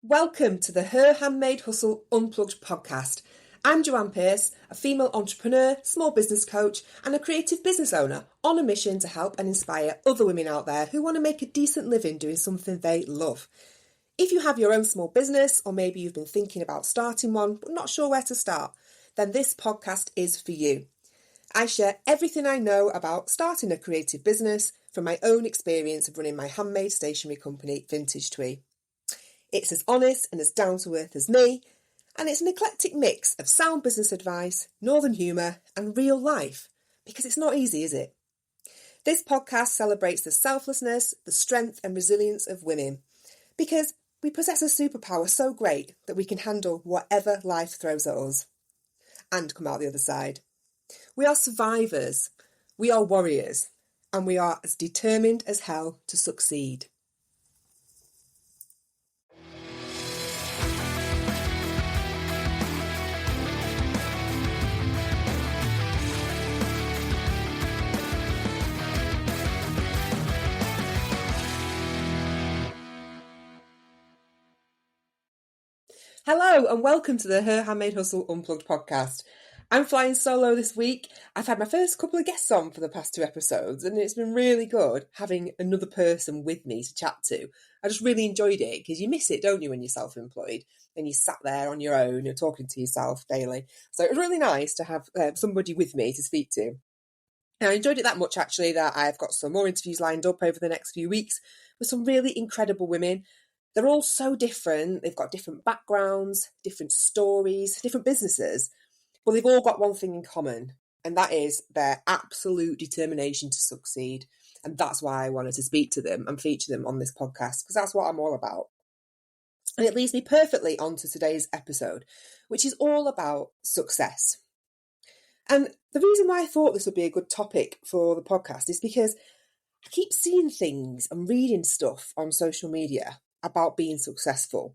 Welcome to the Her Handmade Hustle Unplugged podcast. I'm Joanne, a female entrepreneur, small business coach, and a creative business owner on a mission to help and inspire other women out there who want to make a decent living doing something they love. If you have your own small business, or maybe you've been thinking about starting one but not sure where to start, then this podcast is for you. I share everything I know about starting a creative business from my own experience of running my handmade stationery company, Vintage Twee. It's as honest and as down-to-earth as me, and it's an eclectic mix of sound business advice, northern humour, and real life, because it's not easy, is it? This podcast celebrates the selflessness, the strength and resilience of women, because we possess a superpower so great that we can handle whatever life throws at us, and come out the other side. We are survivors, we are warriors, and we are as determined as hell to succeed. Hello and welcome to the Her Handmade Hustle Unplugged podcast. I'm flying solo this week. I've had my first couple of guests on for the past 2 episodes and it's been really good having another person with me to chat to. I just really enjoyed it because you miss it, don't you, when you're self-employed and you sat there on your own, you're talking to yourself daily. So it was really nice to have somebody with me to speak to. And I enjoyed it that much actually that I've got some more interviews lined up over the next few weeks with some really incredible women. They're all so different. They've got different backgrounds, different stories, different businesses, but they've all got one thing in common, and that is their absolute determination to succeed. And that's why I wanted to speak to them and feature them on this podcast, because that's what I'm all about. And it leads me perfectly onto today's episode, which is all about success. And the reason why I thought this would be a good topic for the podcast is because I keep seeing things and reading stuff on social media about being successful,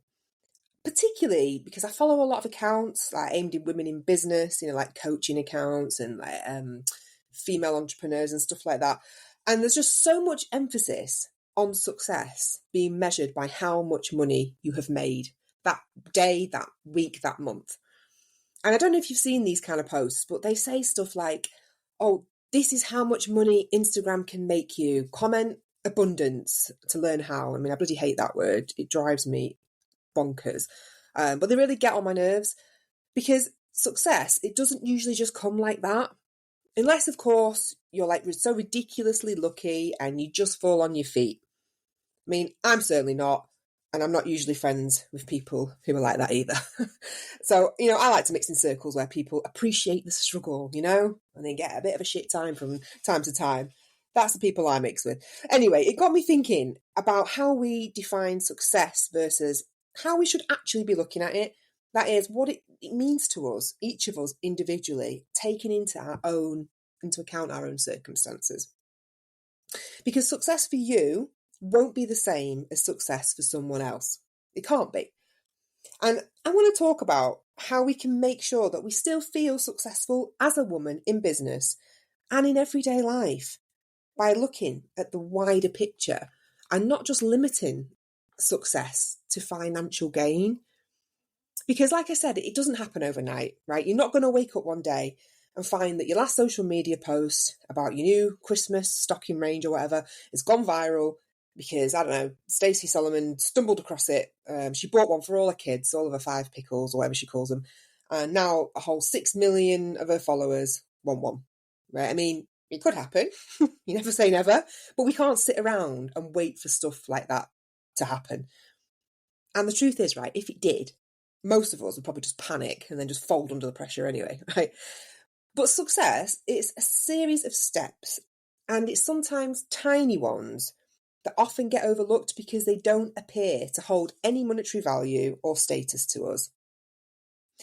particularly because I follow a lot of accounts like aimed at women in business, like coaching accounts and like female entrepreneurs and stuff like that. And there's just so much emphasis on success being measured by how much money you have made that day, that week, that month. And I don't know if you've seen these kind of posts, but they say stuff like, oh, this is how much money Instagram can make you. Comment abundance to learn how. I mean, I bloody hate that word. It drives me bonkers. But they really get on my nerves because success, it doesn't usually just come like that. Unless, of course, you're like so ridiculously lucky and you just fall on your feet. I mean, I'm certainly not. And I'm not usually friends with people who are like that either. So, I like to mix in circles where people appreciate the struggle, and they get a bit of a shit time from time to time. That's the people I mix with. Anyway, it got me thinking about how we define success versus how we should actually be looking at it. That is, what it means to us, each of us individually, taking into account our own circumstances. Because success for you won't be the same as success for someone else. It can't be. And I want to talk about how we can make sure that we still feel successful as a woman in business and in everyday life by looking at the wider picture and not just limiting success to financial gain. Because like I said, it doesn't happen overnight, right? You're not going to wake up one day and find that your last social media post about your new Christmas stocking range or whatever has gone viral because, I don't know, Stacey Solomon stumbled across it. She bought one for all her kids, all of her 5 pickles or whatever she calls them. And now a whole 6 million of her followers want one, right? I mean, it could happen. You never say never. But we can't sit around and wait for stuff like that to happen. And the truth is, right, if it did, most of us would probably just panic and then just fold under the pressure anyway, right? But success is a series of steps, and it's sometimes tiny ones that often get overlooked because they don't appear to hold any monetary value or status to us.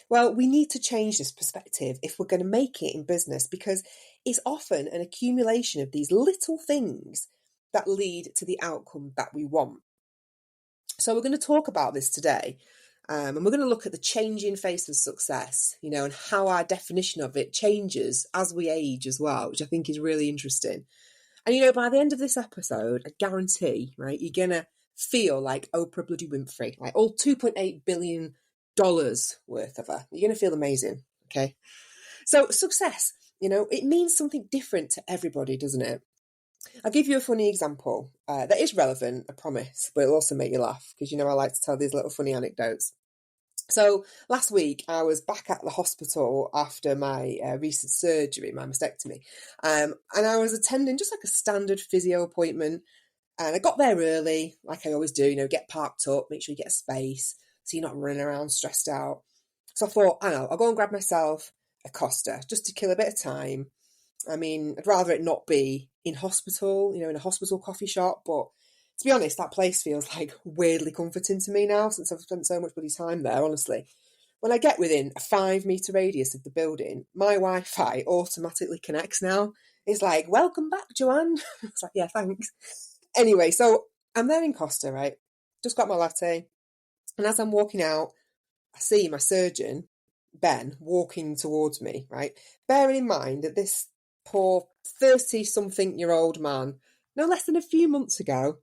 Well, we need to change this perspective if we're going to make it in business, because it's often an accumulation of these little things that lead to the outcome that we want. So we're going to talk about this today, and we're going to look at the changing face of success, and how our definition of it changes as we age as well, which I think is really interesting. And, by the end of this episode, I guarantee, right, you're going to feel like Oprah bloody Winfrey, like all $2.8 billion worth of her. You're going to feel amazing, okay? So success, it means something different to everybody, doesn't it? I'll give you a funny example that is relevant, I promise, but it'll also make you laugh because I like to tell these little funny anecdotes. So last week I was back at the hospital after my recent surgery, my mastectomy, and I was attending just like a standard physio appointment, and I got there early, like I always do, get parked up, make sure you get a space so you're not running around stressed out. So I thought, I'll go and grab myself a Costa just to kill a bit of time. I mean, I'd rather it not be in hospital, in a hospital coffee shop, but to be honest, that place feels like weirdly comforting to me now since I've spent so much bloody time there, honestly. When I get within a 5 metre radius of the building, my Wi-Fi automatically connects now. It's like, welcome back, Joanne. It's like, yeah, thanks. Anyway, so I'm there in Costa, right? Just got my latte. And as I'm walking out, I see my surgeon, Ben, walking towards me, right? Bearing in mind that this poor 30-something-year-old man, no less than a few months ago,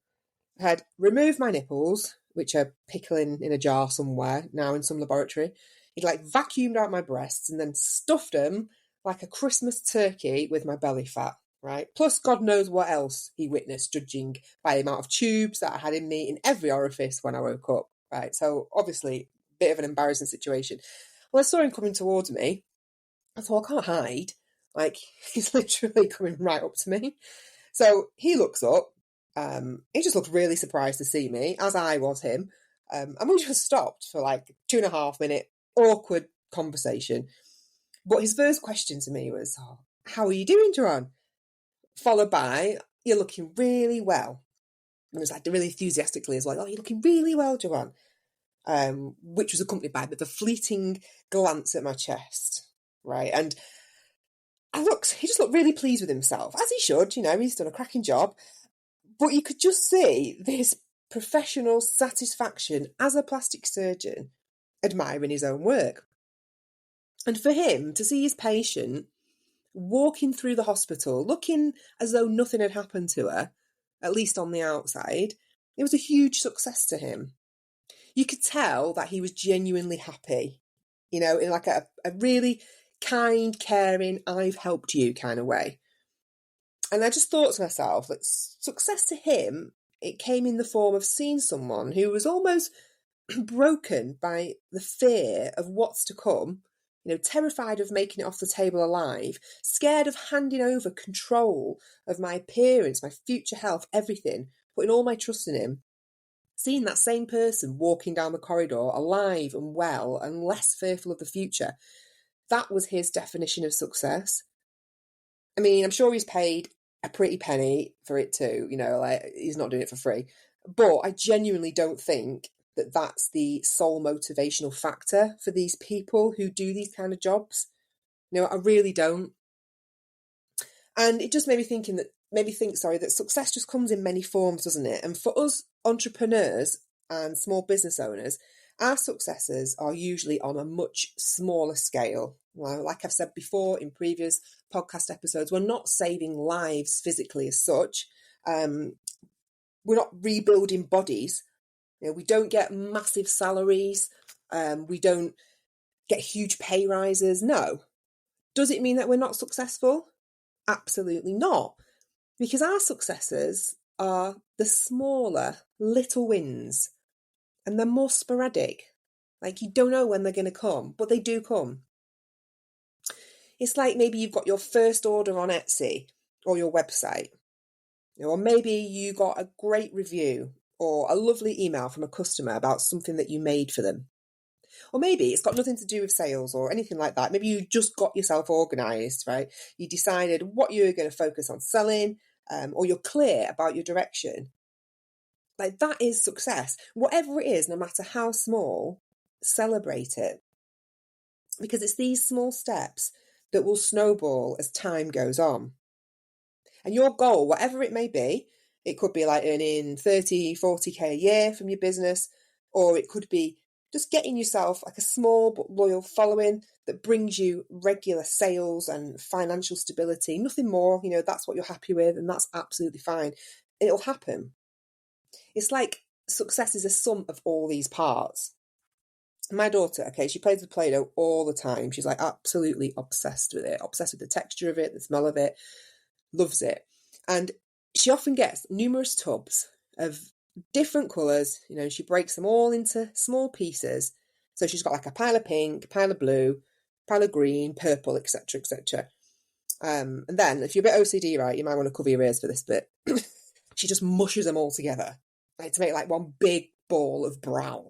had removed my nipples, which are pickling in a jar somewhere, now in some laboratory. He'd vacuumed out my breasts and then stuffed them like a Christmas turkey with my belly fat, right? Plus, God knows what else he witnessed, judging by the amount of tubes that I had in me in every orifice when I woke up, right? So, obviously, a bit of an embarrassing situation. Well, I saw him coming towards me. I thought, I can't hide. He's literally coming right up to me. So he looks up. He just looked really surprised to see me, as I was him. And we just stopped for 2.5 minute awkward conversation. But his first question to me was, how are you doing, Joanne? Followed by, you're looking really well. And it was really enthusiastically as well, you're looking really well, Joanne. Which was accompanied by a bit of a fleeting glance at my chest, right? And he just looked really pleased with himself, as he should, he's done a cracking job. But you could just see this professional satisfaction as a plastic surgeon admiring his own work. And for him to see his patient walking through the hospital looking as though nothing had happened to her, at least on the outside, it was a huge success to him. You could tell that he was genuinely happy, in a really kind, caring, I've helped you kind of way. And I just thought to myself that success to him, it came in the form of seeing someone who was almost broken by the fear of what's to come, terrified of making it off the table alive, scared of handing over control of my appearance, my future health, everything, putting all my trust in him. Seeing that same person walking down the corridor, alive and well and less fearful of the future, that was his definition of success. I mean, I'm sure he's paid a pretty penny for it too, he's not doing it for free. But I genuinely don't think that that's the sole motivational factor for these people who do these kind of jobs. I really don't. And it just made me think that success just comes in many forms, doesn't it? And for us entrepreneurs and small business owners, our successes are usually on a much smaller scale. Well, like I've said before in previous podcast episodes, we're not saving lives physically as such. We're not rebuilding bodies. We don't get massive salaries. We don't get huge pay rises. No. Does it mean that we're not successful? Absolutely not. Because our successes are the smaller little wins, and they're more sporadic. You don't know when they're going to come, but they do come. It's like maybe you've got your first order on Etsy or your website, or maybe you got a great review or a lovely email from a customer about something that you made for them. Or maybe it's got nothing to do with sales or anything like that. Maybe you just got yourself organised, right? You decided what you're going to focus on selling, or you're clear about your direction. That is success. Whatever it is, no matter how small, celebrate it. Because it's these small steps that will snowball as time goes on. And your goal, whatever it may be, it could be earning 30, 40k a year from your business, or it could be just getting yourself a small but loyal following that brings you regular sales and financial stability. Nothing more, that's what you're happy with, and that's absolutely fine. It'll happen. It's like success is a sum of all these parts. My daughter, okay, she plays with Play-Doh all the time. She's like absolutely obsessed with it, obsessed with the texture of it, the smell of it, loves it. And she often gets numerous tubs of different colours. You know, she breaks them all into small pieces. So she's got like a pile of pink, a pile of blue, pile of green, purple, etc., etc. And then, if you're a bit OCD, right, you might want to cover your ears for this bit. She just mushes them all together, like to make like one big ball of brown.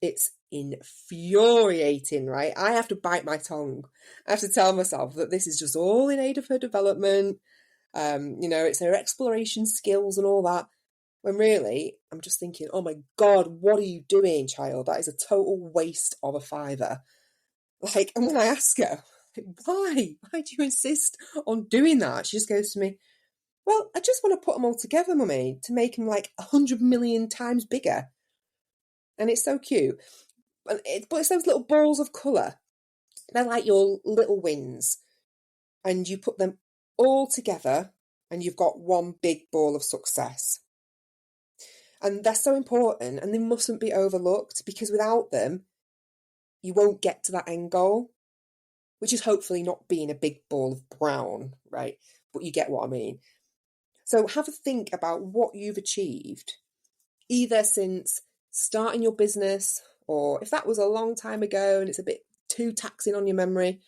It's infuriating, right? I have to bite my tongue. I have to tell myself that this is just all in aid of her development. You know, it's her exploration skills and all that. When really, I'm just thinking, oh my God, what are you doing, child? That is a total waste of a fiver. Like, and when I ask her, why? Why do you insist on doing that? She just goes to me, well, I just want to put them all together, mummy, to make them like 100 million times bigger. And it's so cute. But it's those little balls of colour. They're like your little wins. And you put them all together and you've got one big ball of success. And they're so important and they mustn't be overlooked, because without them, you won't get to that end goal, which is hopefully not being a big ball of brown, right? But you get what I mean. So have a think about what you've achieved, either since starting your business, or if that was a long time ago and it's a bit too taxing on your memory,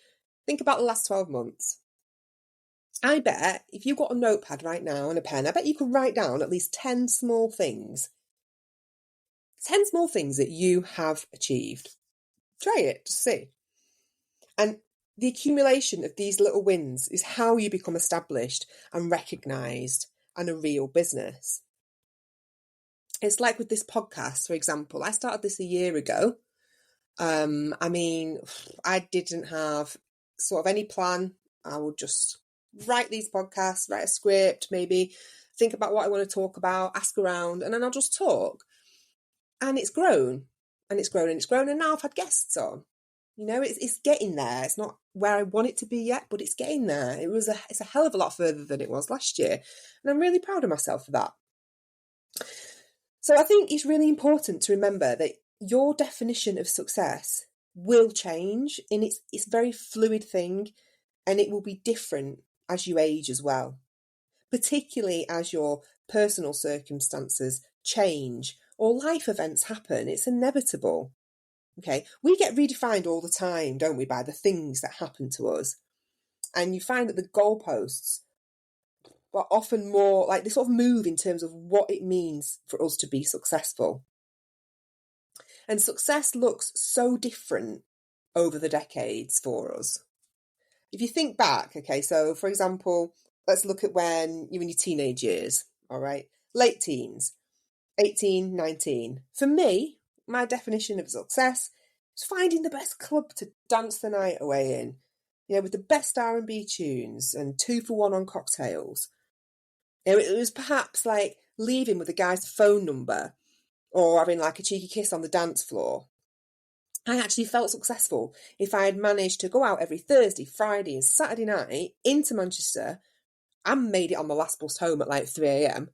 think about the last 12 months. I bet if you've got a notepad right now and a pen, I bet you could write down at least 10 small things. 10 small things that you have achieved. Try it, just see. And the accumulation of these little wins is how you become established and recognised and a real business. It's like with this podcast, for example. I started this a year ago. I mean, I didn't have sort of any plan. I would just write these podcasts, write a script, maybe think about what I want to talk about, ask around, and then I'll just talk. And it's grown, and it's grown, and it's grown, and now I've had guests on. You know, it's getting there. It's not where I want it to be yet, but it's getting there. It's a hell of a lot further than it was last year, and I'm really proud of myself for that. So I think it's really important to remember that your definition of success will change, and it's a very fluid thing, and it will be different as you age as well, particularly as your personal circumstances change or life events happen. It's inevitable. Okay, we get redefined all the time, don't we, by the things that happen to us. And you find that the goalposts are often more like they sort of move in terms of what it means for us to be successful. And success looks so different over the decades for us. If you think back, okay, so for example, let's look at when you're in your teenage years, all right, late teens, 18, 19. For me, my definition of success is finding the best club to dance the night away in, you know, with the best R&B tunes and 2 for 1 on cocktails. You know, it was perhaps like leaving with a guy's phone number or having like a cheeky kiss on the dance floor. I actually felt successful if I had managed to go out every Thursday, Friday and Saturday night into Manchester and made it on the last bus home at like 3 a.m.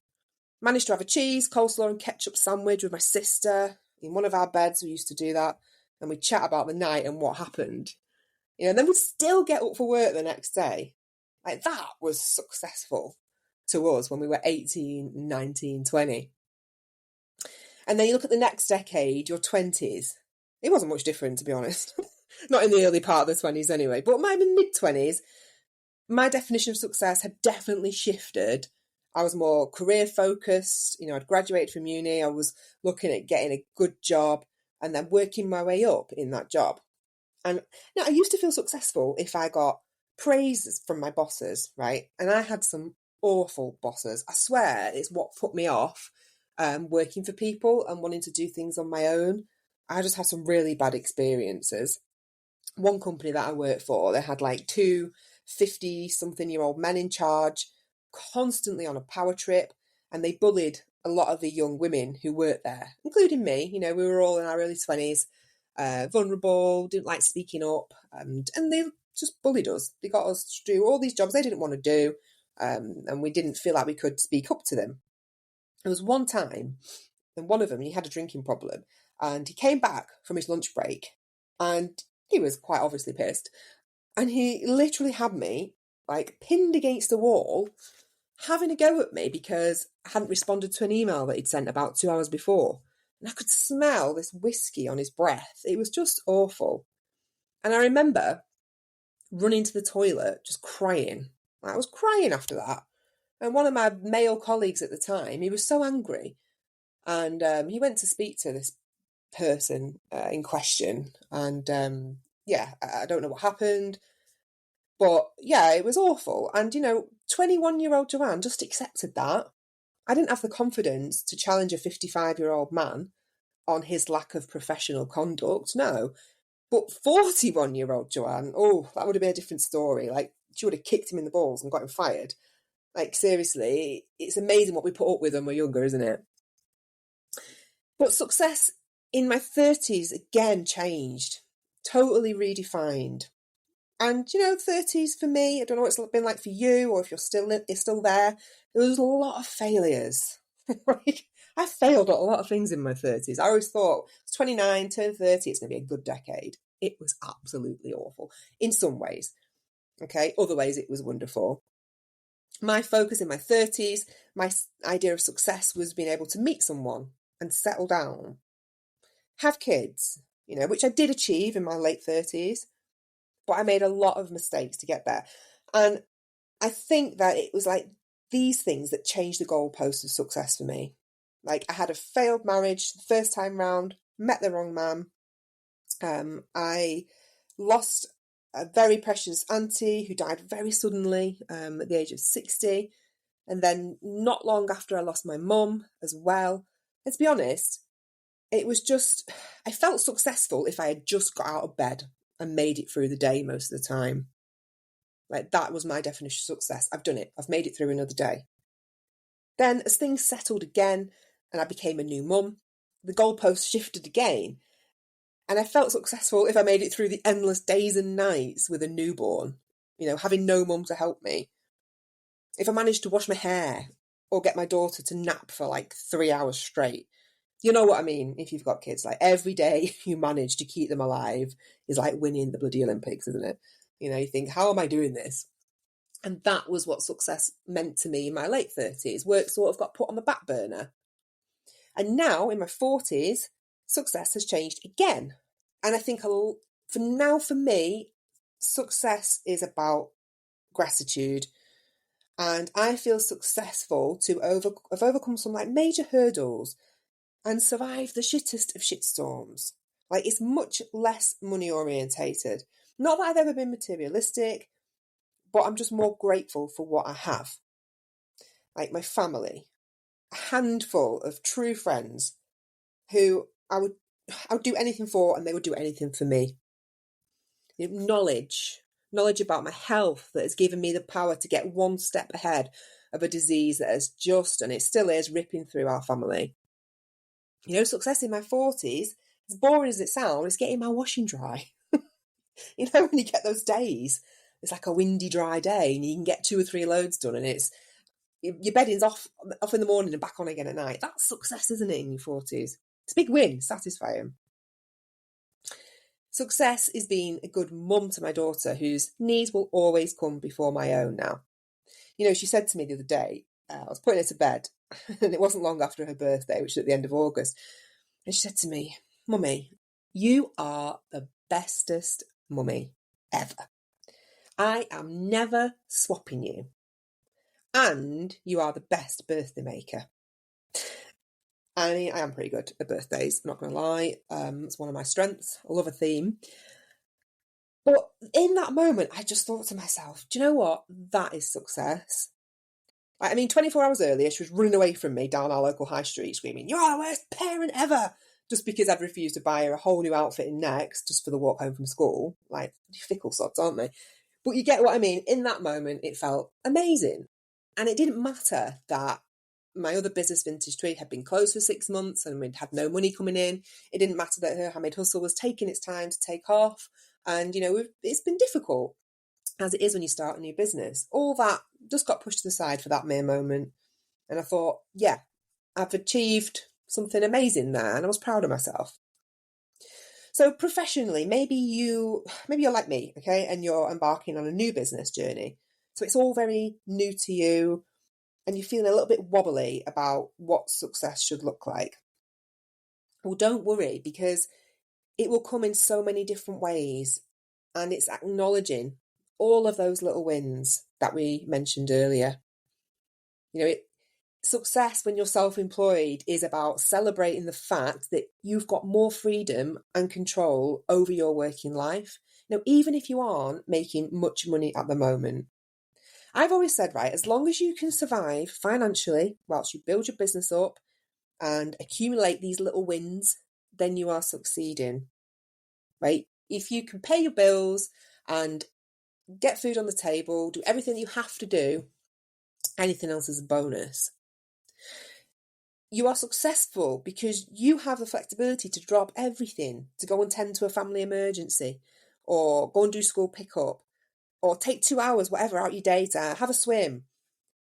Managed to have a cheese, coleslaw and ketchup sandwich with my sister in one of our beds. We used to do that, and we'd chat about the night and what happened. You know, and then we'd still get up for work the next day. Like, that was successful to us when we were 18, 19, 20. And then you look at the next decade, your 20s. It wasn't much different, to be honest. Not in the early part of the 20s anyway. But my mid-20s, my definition of success had definitely shifted. I was more career focused. You know, I'd graduated from uni. I was looking at getting a good job and then working my way up in that job. And now I used to feel successful if I got praise from my bosses, right? And I had some awful bosses. I swear it's what put me off working for people and wanting to do things on my own. I just had some really bad experiences. One company that I worked for, they had like 2 50-something-year-old men in charge, constantly on a power trip, and they bullied a lot of the young women who worked there, including me. You know, we were all in our early 20s, vulnerable, didn't like speaking up, and they just bullied us. They got us to do all these jobs they didn't want to do, and we didn't feel like we could speak up to them. There was one time And one of them, he had a drinking problem. And he came back from his lunch break and he was quite obviously pissed. And he literally had me like pinned against the wall, having a go at me because I hadn't responded to an email that he'd sent about 2 hours before. And I could smell this whiskey on his breath. It was just awful. And I remember running to the toilet, just crying. I was crying after that. And one of my male colleagues at the time, he was so angry. And he went to speak to this person in question. And I don't know what happened. But yeah, it was awful. And, 21-year-old Joanne just accepted that. I didn't have the confidence to challenge a 55-year-old man on his lack of professional conduct, no. But 41-year-old Joanne, oh, that would have been a different story. Like, she would have kicked him in the balls and got him fired. Like, seriously, it's amazing what we put up with when we're younger, isn't it? But success in my 30s again changed, totally redefined. And, 30s for me, I don't know what it's been like for you or if you're still there. There was a lot of failures. Right? I failed at a lot of things in my 30s. I always thought, it's 29, turn 30, it's going to be a good decade. It was absolutely awful in some ways. Okay, other ways it was wonderful. My focus in my 30s, my idea of success was being able to meet someone and settle down, have kids, which I did achieve in my late 30s, but I made a lot of mistakes to get there. And I think that it was like these things that changed the goalpost of success for me. Like, I had a failed marriage the first time round, met the wrong man. I lost a very precious auntie who died very suddenly at the age of 60. And then not long after, I lost my mum as well. And to be honest, it was just, I felt successful if I had just got out of bed and made it through the day most of the time. Like, that was my definition of success. I've done it. I've made it through another day. Then as things settled again and I became a new mum, the goalposts shifted again. And I felt successful if I made it through the endless days and nights with a newborn, having no mum to help me. If I managed to wash my hair or get my daughter to nap for like 3 hours straight. You know what I mean? If you've got kids, like every day you manage to keep them alive is like winning the bloody Olympics, isn't it? You think, how am I doing this? And that was what success meant to me in my late 30s. Work sort of got put on the back burner. And now in my 40s, success has changed again. And I think for me, success is about gratitude. And I feel successful to have overcome some like major hurdles and survive the shittest of shitstorms. Like, it's much less money orientated. Not that I've ever been materialistic, but I'm just more grateful for what I have. Like my family, a handful of true friends who I would do anything for and they would do anything for me. Knowledge about my health that has given me the power to get one step ahead of a disease that has just, and it still is, ripping through our family. Success in my 40s, as boring as it sounds, is getting my washing dry. When you get those days, it's like a windy, dry day and you can get 2 or 3 loads done and it's, your bedding's off in the morning and back on again at night. That's success, isn't it, in your 40s? It's a big win, satisfying. Success is being a good mum to my daughter, whose needs will always come before my own now. She said to me the other day, I was putting her to bed, and it wasn't long after her birthday, which was at the end of August, and she said to me, "Mummy, you are the bestest mummy ever. I am never swapping you. And you are the best birthday maker." I am pretty good at birthdays, I'm not going to lie. It's one of my strengths. I love a theme. But in that moment, I just thought to myself, do you know what? That is success. 24 hours earlier, she was running away from me down our local high street screaming, "You're the worst parent ever!" Just because I'd refused to buy her a whole new outfit in Next just for the walk home from school. Like, fickle sods, aren't they? But you get what I mean. In that moment, it felt amazing. And it didn't matter that my other business, Vintage Tree, had been closed for 6 months and we'd had no money coming in. It didn't matter that her handmade hustle was taking its time to take off. And, it's been difficult, as it is when you start a new business. All that just got pushed to the side for that mere moment. And I thought, yeah, I've achieved something amazing there and I was proud of myself. So professionally, maybe you're like me, okay, and you're embarking on a new business journey. So it's all very new to you and you're feeling a little bit wobbly about what success should look like. Well, don't worry, because it will come in so many different ways, and it's acknowledging all of those little wins that we mentioned earlier. Success when you're self-employed is about celebrating the fact that you've got more freedom and control over your working life. Even if you aren't making much money at the moment. I've always said, right, as long as you can survive financially whilst you build your business up and accumulate these little wins, then you are succeeding, right? If you can pay your bills and get food on the table, do everything you have to do, anything else is a bonus. You are successful because you have the flexibility to drop everything, to go and tend to a family emergency, or go and do school pickup, or take 2 hours, whatever, out your day to have a swim,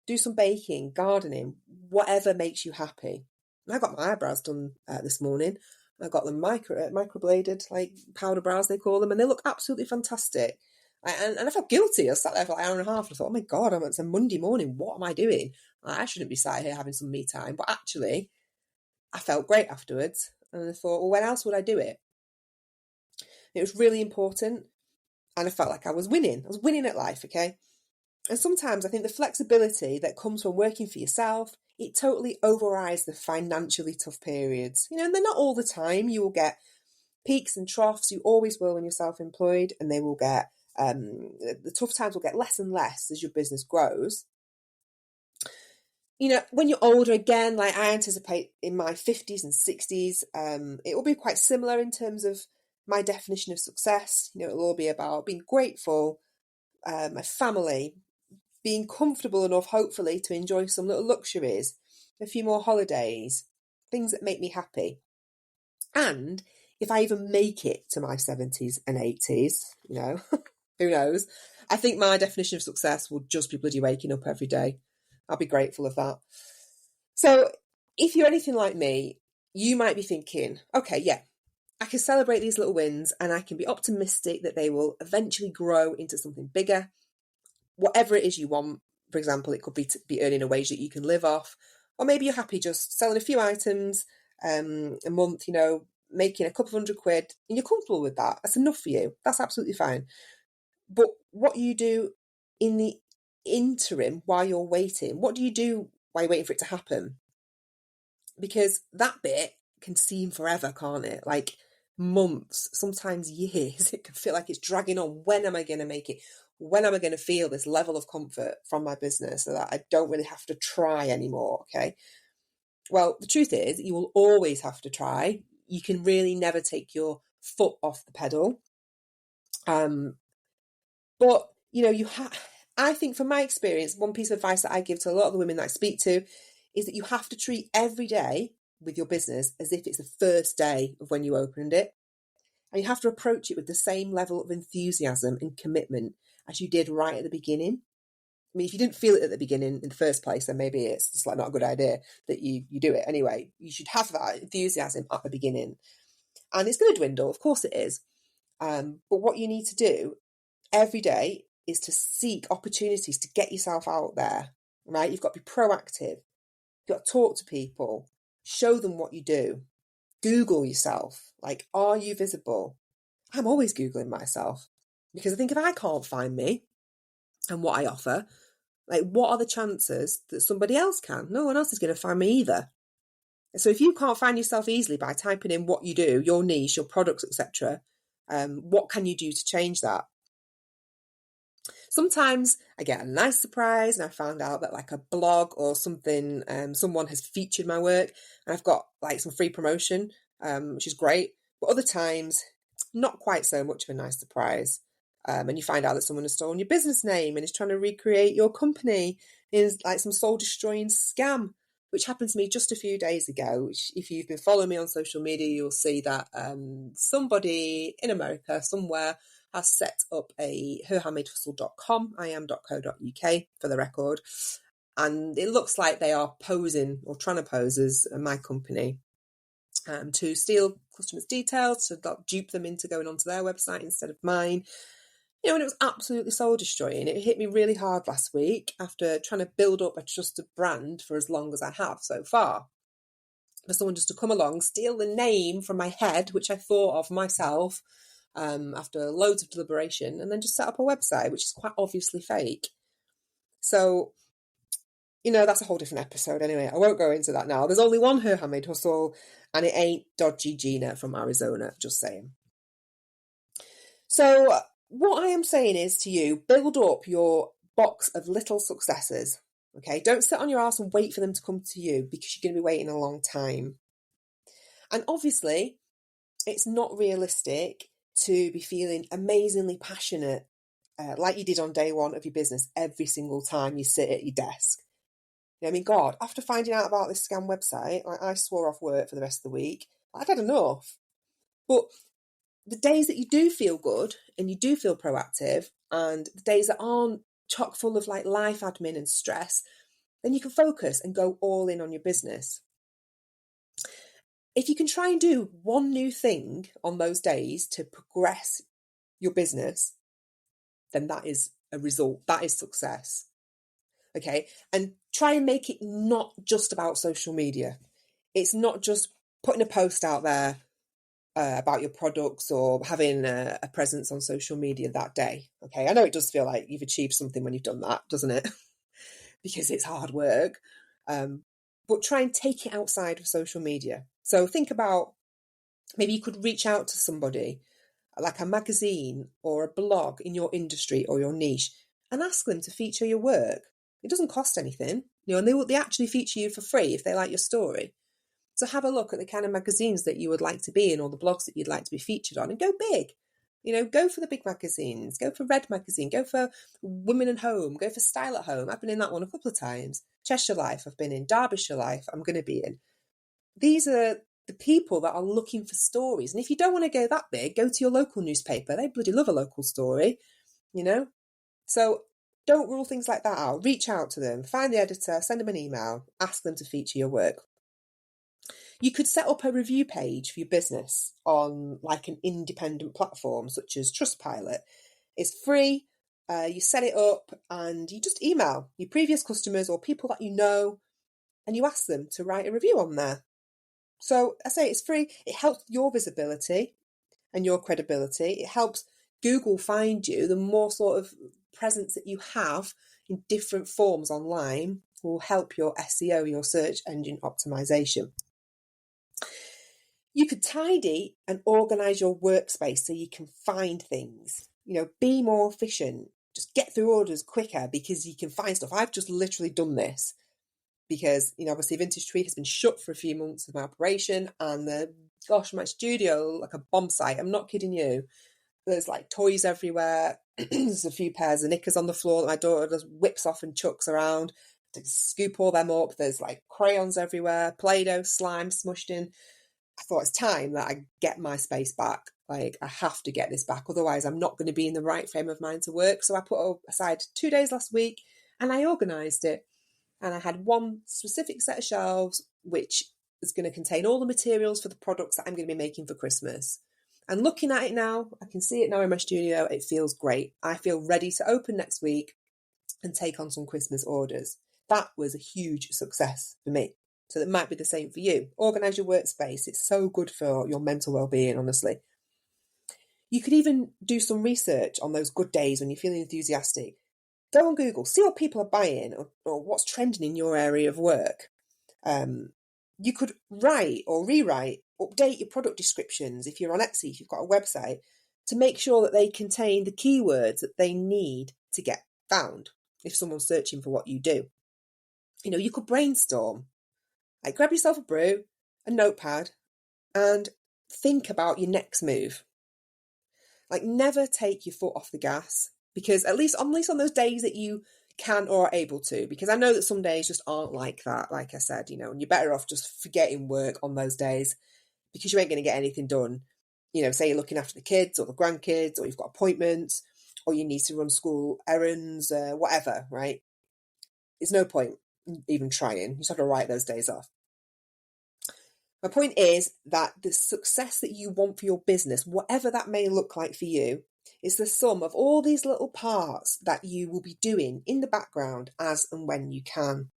do some baking, gardening, whatever makes you happy. I got my eyebrows done this morning. I got them microbladed, like powder brows they call them, and they look absolutely fantastic. And I felt guilty. I sat there for like an hour and a half and I thought, oh my God, it's a Monday morning. What am I doing? I shouldn't be sat here having some me time. But actually, I felt great afterwards. And I thought, well, when else would I do it? It was really important. And I felt like I was winning. I was winning at life, okay? And sometimes I think the flexibility that comes from working for yourself, it totally overrides the financially tough periods. And they're not all the time. You will get peaks and troughs. You always will when you're self-employed, and they will get, the tough times will get less and less as your business grows. When you're older, again, like I anticipate in my 50s and 60s, it will be quite similar in terms of my definition of success. It'll all be about being grateful, my family, being comfortable enough, hopefully, to enjoy some little luxuries, a few more holidays, things that make me happy. And if I even make it to my 70s and 80s, who knows? I think my definition of success will just be bloody waking up every day. I'll be grateful of that. So if you're anything like me, you might be thinking, okay, yeah, I can celebrate these little wins and I can be optimistic that they will eventually grow into something bigger. Whatever it is you want. For example, it could be to be earning a wage that you can live off, or maybe you're happy just selling a few items a month, making a couple of £100 and you're comfortable with that. That's enough for you. That's absolutely fine. But what you do in the interim while you're waiting, what do you do while you're waiting for it to happen? Because that bit can seem forever, can't it? Like months, sometimes years. It can feel like it's dragging on. When am I going to make it? When am I going to feel this level of comfort from my business so that I don't really have to try anymore? Okay. Well, the truth is you will always have to try. You can really never take your foot off the pedal. But I think from my experience, one piece of advice that I give to a lot of the women that I speak to is that you have to treat every day with your business as if it's the first day of when you opened it. And you have to approach it with the same level of enthusiasm and commitment as you did right at the beginning. I mean, if you didn't feel it at the beginning in the first place, then maybe it's just like not a good idea that you do it anyway. You should have that enthusiasm at the beginning. And it's going to dwindle, of course it is. But what you need to do every day is to seek opportunities to get yourself out there, right? You've got to be proactive. You've got to talk to people, show them what you do. Google yourself. Like, are you visible? I'm always Googling myself because I think if I can't find me and what I offer, like, what are the chances that somebody else can? No one else is going to find me either. So if you can't find yourself easily by typing in what you do, your niche, your products, etc., what can you do to change that? Sometimes I get a nice surprise and I found out that like a blog or something, someone has featured my work and I've got like some free promotion, which is great. But other times, not quite so much of a nice surprise. And you find out that someone has stolen your business name and is trying to recreate your company in like some soul destroying scam, which happened to me just a few days ago, which if you've been following me on social media, you'll see that somebody in America somewhere has set up a herhandmadehustle.com, iam.co.uk for the record. And it looks like they are posing or trying to pose as my company. to steal customers' details, to dupe them into going onto their website instead of mine. And it was absolutely soul destroying. It hit me really hard last week after trying to build up a trusted brand for as long as I have so far. For someone just to come along, steal the name from my head, which I thought of myself after loads of deliberation, and then just set up a website, which is quite obviously fake. So, that's a whole different episode anyway. I won't go into that now. There's only one Her Handmade Hustle, and it ain't dodgy Gina from Arizona, just saying. So what I am saying is to you, build up your box of little successes. Okay, don't sit on your ass and wait for them to come to you, because you're going to be waiting a long time. And obviously, it's not realistic to be feeling amazingly passionate like you did on day one of your business every single time you sit at your desk. God, after finding out about this scam website, I swore off work for the rest of the week. I'd had enough. But the days that you do feel good and you do feel proactive, and the days that aren't chock full of like life admin and stress, then you can focus and go all in on your business. If you can try and do one new thing on those days to progress your business, then that is a result. That is success. Okay. And try and make it not just about social media. It's not just putting a post out there about your products or having a presence on social media that day. Okay. I know it does feel like you've achieved something when you've done that, doesn't it? Because it's hard work. But try and take it outside of social media. So think about, maybe you could reach out to somebody like a magazine or a blog in your industry or your niche and ask them to feature your work. It doesn't cost anything, and they actually feature you for free if they like your story. So have a look at the kind of magazines that you would like to be in, or the blogs that you'd like to be featured on, and go big. Go for the big magazines, go for Red Magazine, go for Women and Home, go for Style at Home. I've been in that one a couple of times. Cheshire Life I've been in, Derbyshire Life I'm going to be in. These are the people that are looking for stories. And if you don't want to go that big, go to your local newspaper. They bloody love a local story, So don't rule things like that out. Reach out to them, find the editor, send them an email, ask them to feature your work. You could set up a review page for your business on like an independent platform such as Trustpilot. It's free. You set it up and you just email your previous customers or people that you know, and you ask them to write a review on there. So I say it's free. It helps your visibility and your credibility. It helps Google find you. The more sort of presence that you have in different forms online will help your SEO, your search engine optimization. You could tidy and organize your workspace so you can find things, be more efficient, just get through orders quicker because you can find stuff. I've just literally done this because, obviously Vintage Tweed has been shut for a few months of my operation, and my studio, like a bomb site. I'm not kidding you. There's like toys everywhere. There's a few pairs of knickers on the floor that my daughter just whips off and chucks around to scoop all them up. There's like crayons everywhere, Play-Doh, slime smushed in. I thought it's time that I get my space back. Like, I have to get this back. Otherwise, I'm not going to be in the right frame of mind to work. So I put aside 2 days last week and I organised it. And I had one specific set of shelves, which is going to contain all the materials for the products that I'm going to be making for Christmas. And looking at it now, I can see it now in my studio. It feels great. I feel ready to open next week and take on some Christmas orders. That was a huge success for me. So that might be the same for you. Organise your workspace. It's so good for your mental well-being, honestly. You could even do some research on those good days when you're feeling enthusiastic. Go on Google, see what people are buying or what's trending in your area of work. You could write or rewrite, update your product descriptions if you're on Etsy, if you've got a website, to make sure that they contain the keywords that they need to get found if someone's searching for what you do. You could brainstorm. Like, grab yourself a brew, a notepad, and think about your next move. Like, never take your foot off the gas, because at least on those days that you can or are able to, because I know that some days just aren't like that, like I said, and you're better off just forgetting work on those days because you ain't going to get anything done. Say you're looking after the kids or the grandkids, or you've got appointments, or you need to run school errands, whatever, right? There's no point even trying. You just have to write those days off. My point is that the success that you want for your business, whatever that may look like for you, is the sum of all these little parts that you will be doing in the background as and when you can.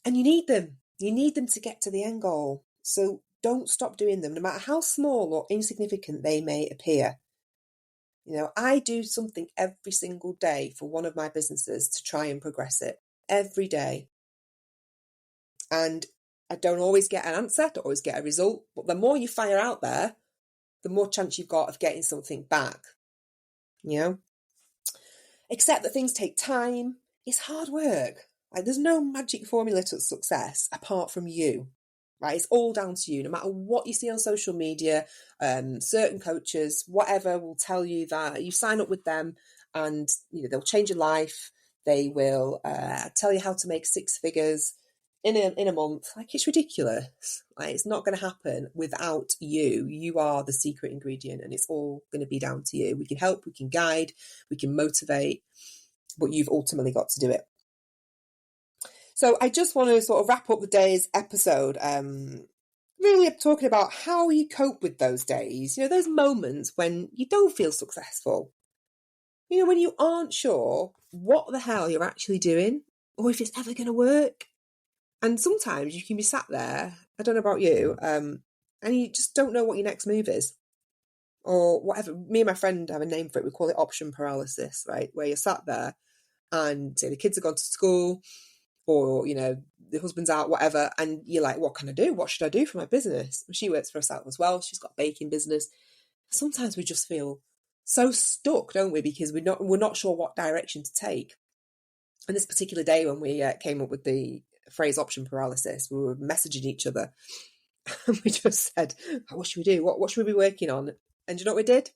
And you need them. You need them to get to the end goal. So don't stop doing them, no matter how small or insignificant they may appear. I do something every single day for one of my businesses to try and progress it. Every day. And I don't always get an answer, don't always get a result. But the more you fire out there, the more chance you've got of getting something back. Except that things take time. It's hard work. There's no magic formula to success apart from you. Right? It's all down to you. No matter what you see on social media, certain coaches, whatever, will tell you that you sign up with them and they'll change your life. They will tell you how to make 6 figures in a month. It's ridiculous. It's not going to happen without you. You are the secret ingredient, and it's all going to be down to you. We can help, we can guide, we can motivate, but you've ultimately got to do it. So I just want to sort of wrap up the day's episode, really talking about how you cope with those days, those moments when you don't feel successful, when you aren't sure what the hell you're actually doing or if it's ever going to work. And sometimes you can be sat there, I don't know about you, and you just don't know what your next move is or whatever. Me and my friend have a name for it. We call it option paralysis, right? Where you're sat there and say the kids have gone to school or, the husband's out, whatever. And you're like, what can I do? What should I do for my business? She works for herself as well. She's got a baking business. Sometimes we just feel so stuck, don't we? Because we're not sure what direction to take. And this particular day when we came up with the phrase option paralysis, we were messaging each other and we just said, what should we do? What should we be working on? And do you know what we did?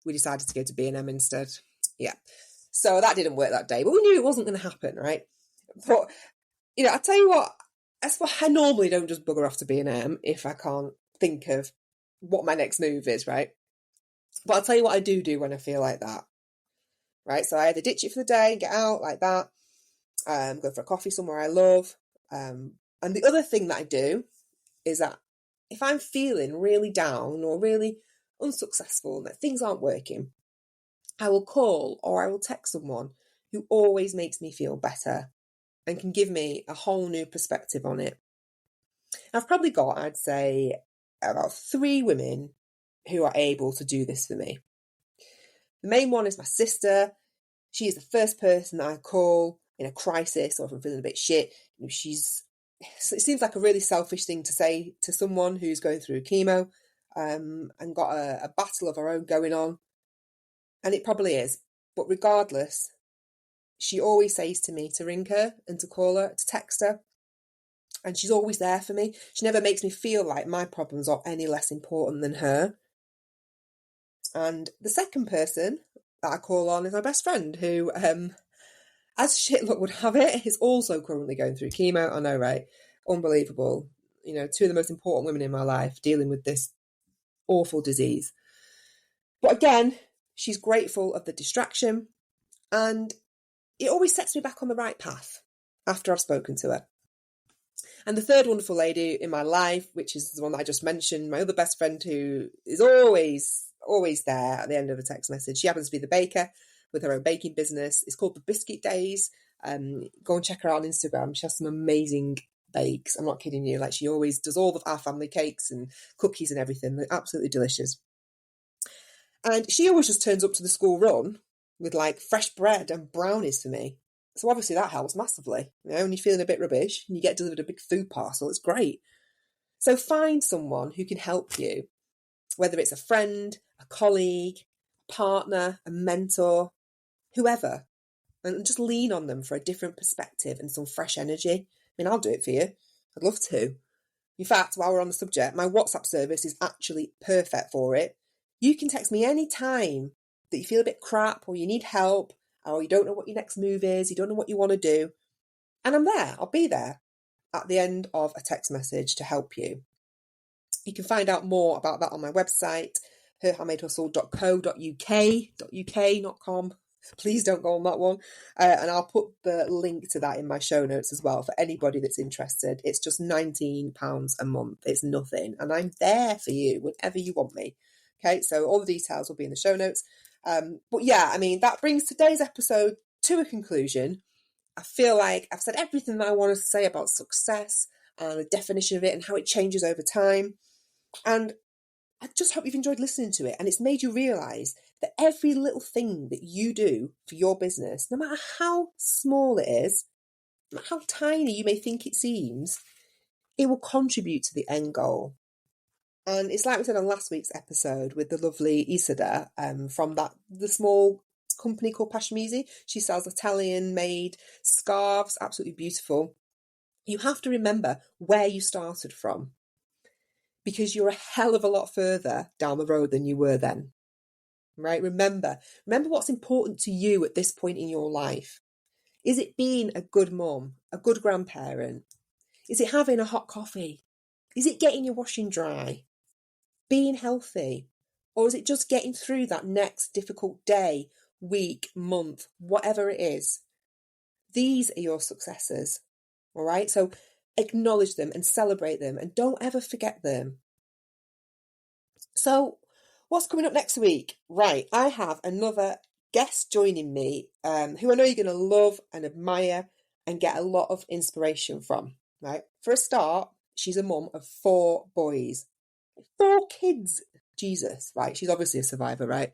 We decided to go to B&M instead. Yeah. So that didn't work that day, but we knew it wasn't going to happen, right? But, I tell you what, that's why I normally don't just bugger off to B&M if I can't think of what my next move is, right? But I'll tell you what I do when I feel like that, right? So I either ditch it for the day and get out like that, go for a coffee somewhere I love. And the other thing that I do is that if I'm feeling really down or really unsuccessful and that things aren't working, I will call or I will text someone who always makes me feel better and can give me a whole new perspective on it. I've probably got, I'd say, about 3 women who are able to do this for me. The main one is my sister. She is the first person that I call in a crisis or if I'm feeling a bit shit. It seems like a really selfish thing to say to someone who's going through chemo and got a battle of her own going on. And it probably is. But regardless, she always says to me to ring her and to call her, to text her. And she's always there for me. She never makes me feel like my problems are any less important than her. And the second person that I call on is my best friend who, as shit luck would have it, is also currently going through chemo. I know, right? Unbelievable. 2 of the most important women in my life dealing with this awful disease. But again, she's grateful of the distraction and it always sets me back on the right path after I've spoken to her. And the third wonderful lady in my life, which is the one that I just mentioned, my other best friend who is always there at the end of a text message. She happens to be the baker with her own baking business. It's called the Biscuit Days. Go and check her out on Instagram. She has some amazing bakes. I'm not kidding you. She always does all of our family cakes and cookies and everything. They're absolutely delicious. And she always just turns up to the school run with fresh bread and brownies for me. So obviously that helps massively. When you're feeling a bit rubbish and you get delivered a big food parcel, it's great. So find someone who can help you, whether it's a friend, a colleague, a partner, a mentor, whoever, and just lean on them for a different perspective and some fresh energy. I'll do it for you. I'd love to. In fact, while we're on the subject, my WhatsApp service is actually perfect for it. You can text me any time that you feel a bit crap or you need help or you don't know what your next move is, you don't know what you want to do. And I'm there. I'll be there at the end of a text message to help you. You can find out more about that on my website, herhandmadehustle.co.uk, .uk, not com. Please don't go on that one. And I'll put the link to that in my show notes as well for anybody that's interested. It's just £19 a month. It's nothing. And I'm there for you whenever you want me. Okay, so all the details will be in the show notes. But yeah, I mean, that brings today's episode to a conclusion. I feel like I've said everything that I wanted to say about success and the definition of it and how it changes over time. And I just hope you've enjoyed listening to it and it's made you realise that every little thing that you do for your business, no matter how small it is, no matter how tiny you may think it seems, it will contribute to the end goal. And it's like we said on last week's episode with the lovely Isada from the small company called Pashmizi. She sells Italian-made scarves, absolutely beautiful. You have to remember where you started from, because you're a hell of a lot further down the road than you were then, right? Remember what's important to you at this point in your life. Is it being a good mum, a good grandparent? Is it having a hot coffee? Is it getting your washing dry? Being healthy? Or is it just getting through that next difficult day, week, month, whatever it is? These are your successes, all right? So acknowledge them and celebrate them and don't ever forget them. So what's coming up next week? Right, I have another guest joining me who I know you're going to love and admire and get a lot of inspiration from, right? For a start, she's a mum of 4 boys. 4 kids. Jesus, right? She's obviously a survivor, right?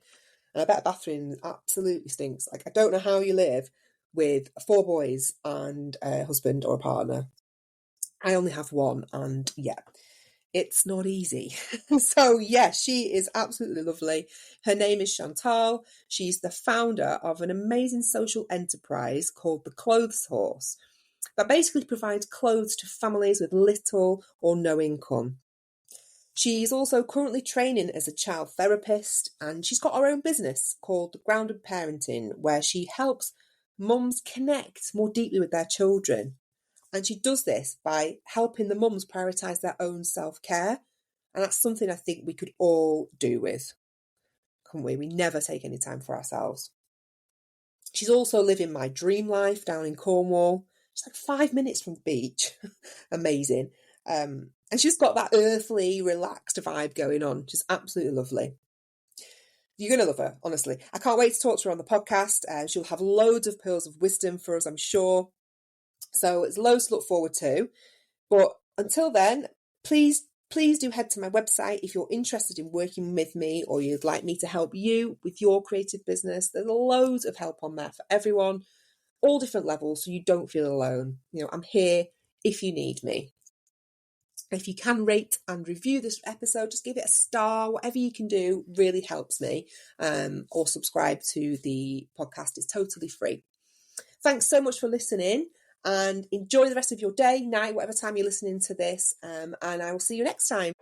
And I bet a bathroom absolutely stinks. Like, I don't know how you live with 4 boys and a husband or a partner. I only have one, and yeah, it's not easy. So yeah, she is absolutely lovely. Her name is Chantal. She's the founder of an amazing social enterprise called the Clothes Horse that basically provides clothes to families with little or no income. She's also currently training as a child therapist, and she's got her own business called Grounded Parenting, where she helps mums connect more deeply with their children. And she does this by helping the mums prioritise their own self-care. And that's something I think we could all do with, couldn't we? We never take any time for ourselves. She's also living my dream life down in Cornwall. She's like 5 minutes from the beach. Amazing. And she's got that earthly, relaxed vibe going on. She's absolutely lovely. You're going to love her, honestly. I can't wait to talk to her on the podcast. She'll have loads of pearls of wisdom for us, I'm sure. So it's loads to look forward to. But until then, please do head to my website if you're interested in working with me or you'd like me to help you with your creative business. There's loads of help on there for everyone, all different levels, so you don't feel alone. You know, I'm here if you need me. If you can rate and review this episode, just give it a star. Whatever you can do really helps me. Or subscribe to the podcast. It's totally free. Thanks so much for listening and enjoy the rest of your day, night, whatever time you're listening to this. And I will see you next time.